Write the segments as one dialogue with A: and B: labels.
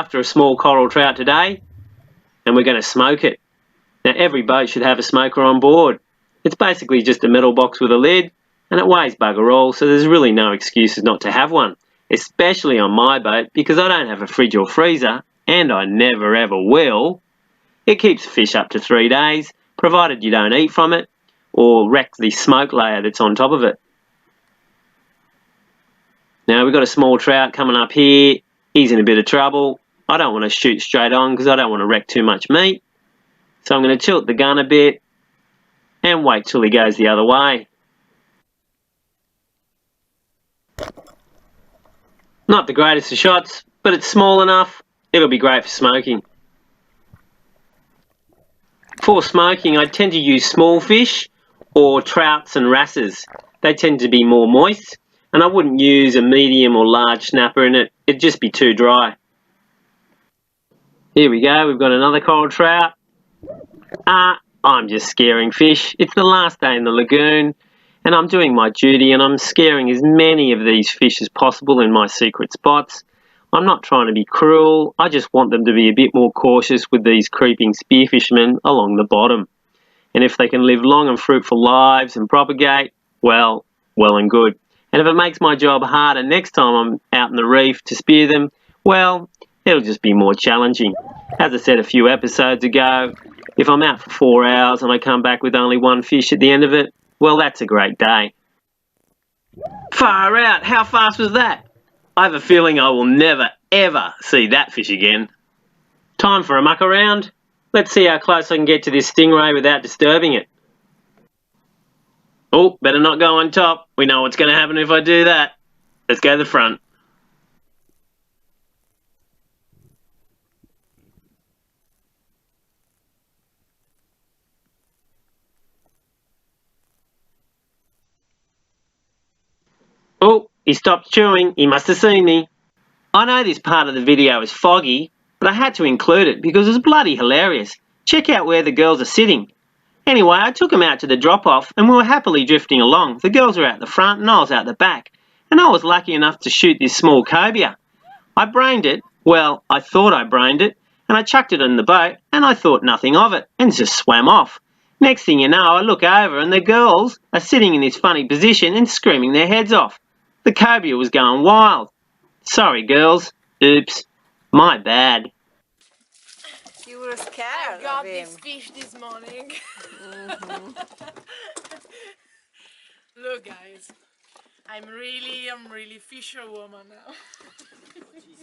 A: after a small coral trout today, and we're going to smoke it. Now every boat should have a smoker on board. It's basically just a metal box with a lid, and it weighs bugger all, so there's really no excuses not to have one, especially on my boat because I don't have a fridge or freezer, and I never ever will. It keeps fish up to 3 days, provided you don't eat from it, or wreck the smoke layer that's on top of it. Now we've got a small trout coming up here. He's in a bit of trouble. I don't want to shoot straight on because I don't want to wreck too much meat. So I'm going to tilt the gun a bit and wait till he goes the other way. Not the greatest of shots, but it's small enough. It'll be great for smoking. For smoking, I tend to use small fish or trouts and wrasses. They tend to be more moist, and I wouldn't use a medium or large snapper in it. It'd just be too dry. Here we go, we've got another coral trout. I'm just scaring fish. It's the last day in the lagoon, and I'm doing my duty, and I'm scaring as many of these fish as possible in my secret spots. I'm not trying to be cruel, I just want them to be a bit more cautious with these creeping spearfishermen along the bottom. And if they can live long and fruitful lives and propagate, well and good. And if it makes my job harder next time I'm out in the reef to spear them, well, it'll just be more challenging. As I said a few episodes ago, if I'm out for 4 hours and I come back with only one fish at the end of it, well, that's a great day. Far out, how fast was that? I have a feeling I will never, ever see that fish again. Time for a muck around. Let's see how close I can get to this stingray without disturbing it. Oh, better not go on top. We know what's going to happen if I do that. Let's go to the front. Oh, he stopped chewing. He must have seen me. I know this part of the video is foggy, but I had to include it because it's bloody hilarious. Check out where the girls are sitting. Anyway, I took them out to the drop-off and we were happily drifting along. The girls were out the front and I was out the back. And I was lucky enough to shoot this small cobia. I brained it. Well, I thought I brained it. And I chucked it in the boat and I thought nothing of it and just swam off. Next thing you know, I look over and the girls are sitting in this funny position and screaming their heads off. The cobia was going wild. Sorry, girls. Oops. My bad.
B: You were scared.
C: I got
B: of him.
C: this fish this morning. Look, guys. I'm really fisherwoman now.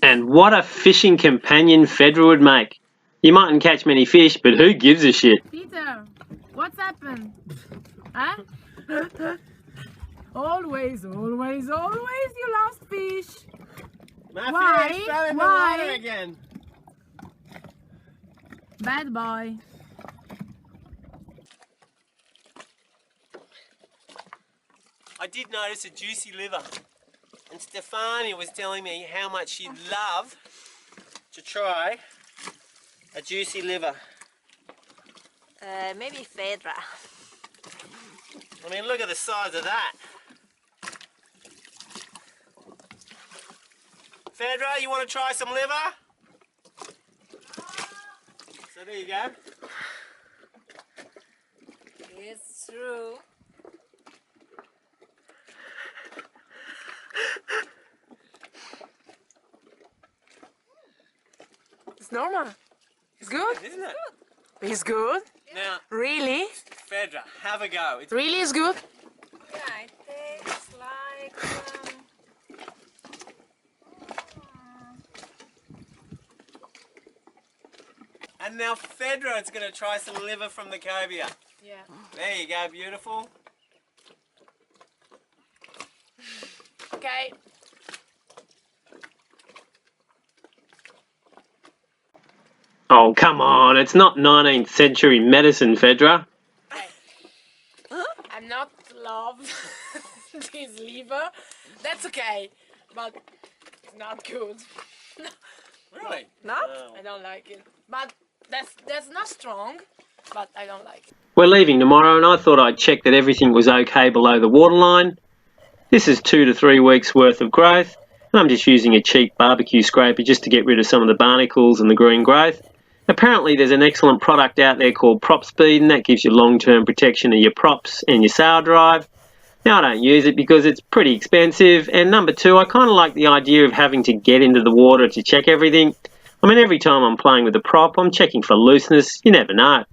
A: And what a fishing companion Fedra would make. You mightn't catch many fish, but who gives a shit?
D: Peter, what's happened? Huh? Always you lost fish.
A: My
D: Why?
A: fish fell in the
D: Why?
A: water again.
D: Bad boy.
A: I did notice a juicy liver, and Stefania was telling me how much she'd love to try a juicy liver.
B: Maybe Fedra.
A: I mean, look at the size of that. Fedra, you want to try some liver? So there you go.
B: It's true. It's normal. It's good.
A: Isn't it?
B: It's good.
A: Now,
B: Really?
A: Fedra, have a go. It's
B: Really is good.
C: Yeah, it tastes like...
A: And now Fedra is going to try some liver from the cobia.
C: yeah.
A: There you go, beautiful.
C: Okay.
A: Oh, come on. It's not 19th century medicine, Fedra.
C: I'm not love this liver. That's okay, but it's not good.
A: Really?
B: Not?
C: I don't like it. But that's not strong, but I don't like it.
A: We're leaving tomorrow and I thought I'd check that everything was okay below the waterline. This is 2 to 3 weeks worth of growth and I'm just using a cheap barbecue scraper just to get rid of some of the barnacles and the green growth. Apparently there's an excellent product out there called Prop Speed, and that gives you long-term protection of your props and your sail drive. Now I don't use it because it's pretty expensive, and number two, I kind of like the idea of having to get into the water to check everything. I mean, every time I'm playing with the prop, I'm checking for looseness. You never know.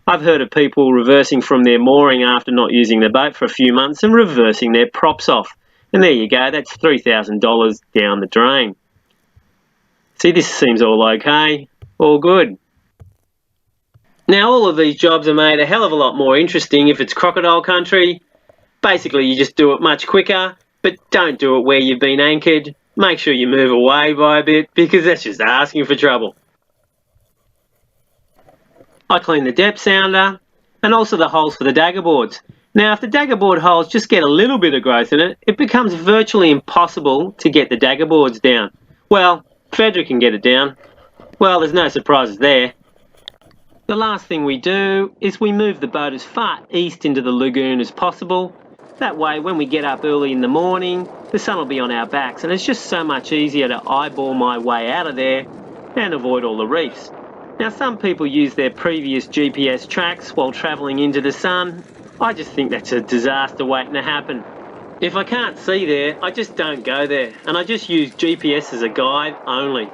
A: I've heard of people reversing from their mooring after not using their boat for a few months and reversing their props off. And there you go, that's $3,000 down the drain. See, this seems all okay, all good. Now, all of these jobs are made a hell of a lot more interesting if it's crocodile country. Basically, you just do it much quicker, but don't do it where you've been anchored. Make sure you move away by a bit, because that's just asking for trouble. I clean the depth sounder, and also the holes for the dagger boards. Now, if the dagger board holes just get a little bit of growth in it, it becomes virtually impossible to get the dagger boards down. Well, Fedra can get it down. Well, there's no surprises there. The last thing we do is we move the boat as far east into the lagoon as possible. That way, when we get up early in the morning, the sun will be on our backs, and it's just so much easier to eyeball my way out of there and avoid all the reefs. Now, some people use their previous GPS tracks while travelling into the sun. I just think that's a disaster waiting to happen. If I can't see there, I just don't go there, and I just use GPS as a guide only.